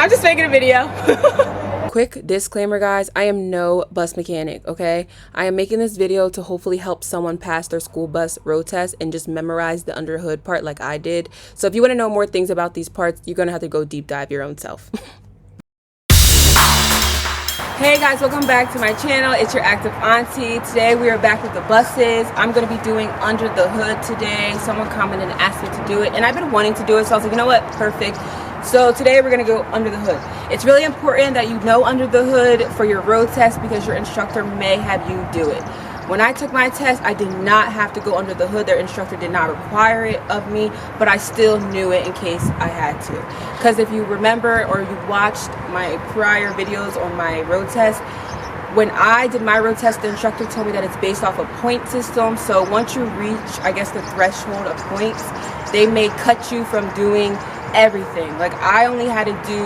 I'm just making a video. Quick disclaimer, guys, I am no bus mechanic, okay? I am making this video to hopefully help someone pass their school bus road test and just memorize the underhood part like I did. So if you want to know more things about these parts, you're gonna have to go deep dive your own self. Hey guys, welcome back to my channel. It's your active auntie. Today we are back with the buses. I'm going to be doing under the hood today. Someone commented and asked me to do it, and I've been wanting to do it, so I was like, you know what, perfect. So today we're going to go under the hood. It's really important that you know under the hood for your road test because your instructor may have you do it. When I took my test, I did not have to go under the hood. Their instructor did not require it of me, but I still knew it in case I had to. Because if you remember or you watched my prior videos on my road test, when I did my road test, the instructor told me that it's based off a point system. So once you reach, I guess, the threshold of points, they may cut you from doing everything. Like I only had to do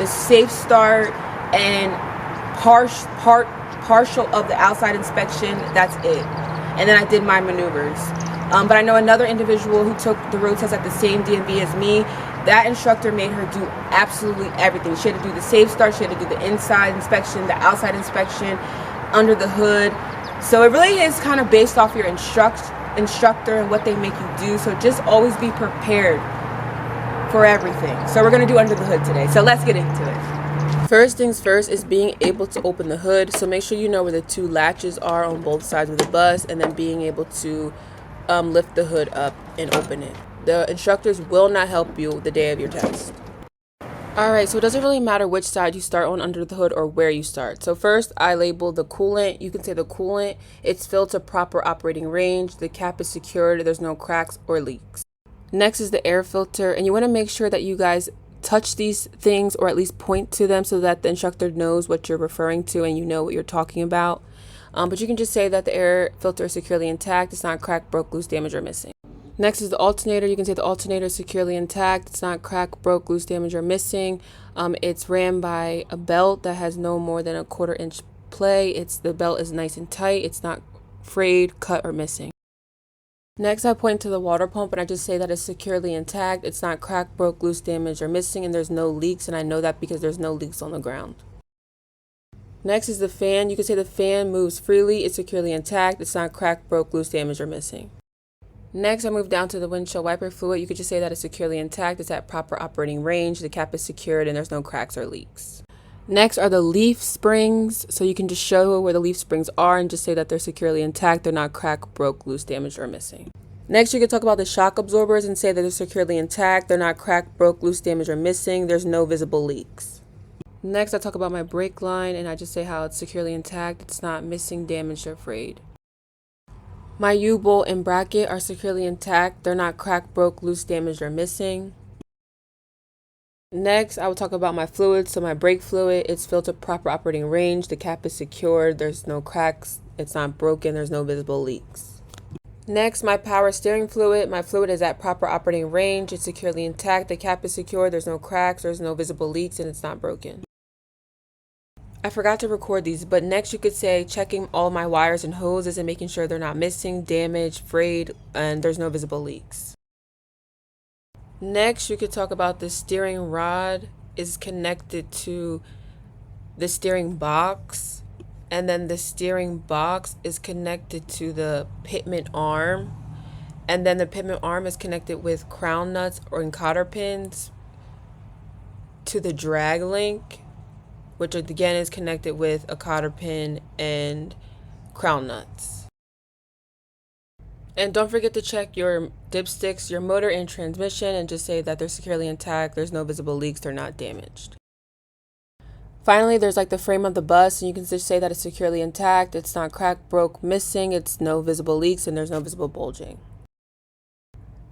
the safe start and partial of the outside inspection. That's it. And then I did my maneuvers. But I know another individual who took the road test at the same DMV as me. That instructor made her do absolutely everything. She had to do the safe start, she had to do the inside inspection, the outside inspection, under the hood. So it really is kind of based off your instructor and what they make you do. So just always be prepared for everything. So we're going to do under the hood today. So let's get into it. First things first is being able to open the hood. So make sure you know where the two latches are on both sides of the bus, and then being able to lift the hood up and open it. The instructors will not help you the day of your test. Alright, so it doesn't really matter which side you start on under the hood or where you start. So first I labeled the coolant. You can say the coolant. It's filled to proper operating range. The cap is secured. There's no cracks or leaks. Next is the air filter, and you want to make sure that you guys touch these things or at least point to them so that the instructor knows what you're referring to and you know what you're talking about. But you can just say that the air filter is securely intact. It's not cracked, broke, loose, damaged, or missing. Next is the alternator. You can say the alternator is securely intact. It's not cracked, broke, loose, damaged, or missing. It's ran by a belt that has no more than a 1/4 inch play. The belt is nice and tight. It's not frayed, cut, or missing. Next, I point to the water pump and I just say that it's securely intact. It's not cracked, broke, loose, damaged, or missing, and there's no leaks, and I know that because there's no leaks on the ground. Next is the fan. You can say the fan moves freely. It's securely intact. It's not cracked, broke, loose, damaged, or missing. Next, I move down to the windshield wiper fluid. You could just say that it's securely intact. It's at proper operating range. The cap is secured, and there's no cracks or leaks. Next are the leaf springs. So you can just show where the leaf springs are and just say that they're securely intact. They're not cracked, broke, loose, damaged, or missing. Next, you can talk about the shock absorbers and say that they're securely intact. They're not cracked, broke, loose, damaged, or missing. There's no visible leaks. Next, I talk about my brake line and I just say how it's securely intact. It's not missing, damaged, or frayed. My U-bolt and bracket are securely intact. They're not cracked, broke, loose, damaged, or missing. Next, I will talk about my fluids. So my brake fluid, it's filled to proper operating range. The cap is secured. There's no cracks. It's not broken. There's no visible leaks. Next, my power steering fluid. My fluid is at proper operating range. It's securely intact. The cap is secured. There's no cracks. There's no visible leaks, and it's not broken. I forgot to record these, but next you could say checking all my wires and hoses and making sure they're not missing, damaged, frayed, and there's no visible leaks. Next, you could talk about the steering rod is connected to the steering box, and then the steering box is connected to the pitman arm, and then the pitman arm is connected with crown nuts or encoder pins to the drag link, which again is connected with a cotter pin and crown nuts. And don't forget to check your dipsticks, your motor and transmission, and just say that they're securely intact. There's no visible leaks. They're not damaged. Finally, there's like the frame of the bus, and you can just say that it's securely intact. It's not cracked, broke, missing. It's no visible leaks, and there's no visible bulging.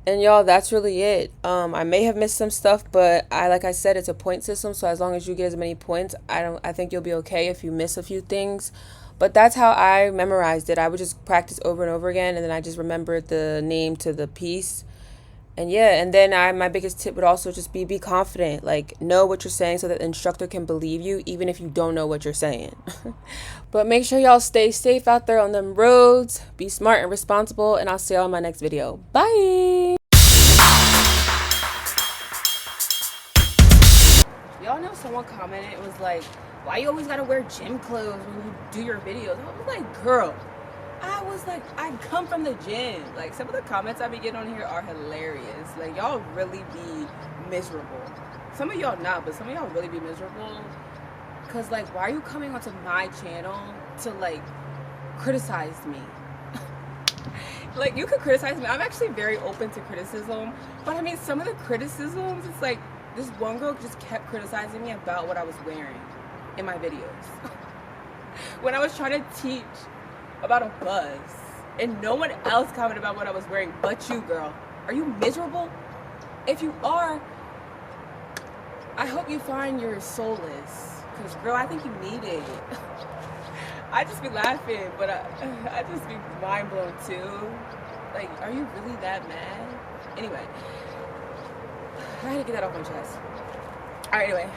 And y'all, that's really it. I may have missed some stuff, but like I said, it's a point system. So as long as you get as many points, I think you'll be okay if you miss a few things. But that's how I memorized it. I would just practice over and over again, and then I just remembered the name to the piece. And yeah, and then my biggest tip would also just be confident. Like, know what you're saying so that the instructor can believe you, even if you don't know what you're saying. But make sure y'all stay safe out there on them roads. Be smart and responsible, and I'll see y'all in my next video. Bye! Y'all know someone someone commented, it was like, why you always gotta wear gym clothes when you do your videos? I was like, girl, I come from the gym. Like, some of the comments I be getting on here are hilarious. Like, y'all really be miserable. Some of y'all not, but some of y'all really be miserable. Cause like, why are you coming onto my channel to like criticize me? Like, you could criticize me. I'm actually very open to criticism, but I mean, some of the criticisms, it's like, this one girl just kept criticizing me about what I was wearing in my videos. When I was trying to teach about a buzz, and no one else commented about what I was wearing but you, girl. Are you miserable? If you are, I hope you find your solace, because girl, I think you need it. I just be laughing, but I just be mind blown too. Like, are you really that mad? Anyway, I had to get that off my chest. Alright, anyway.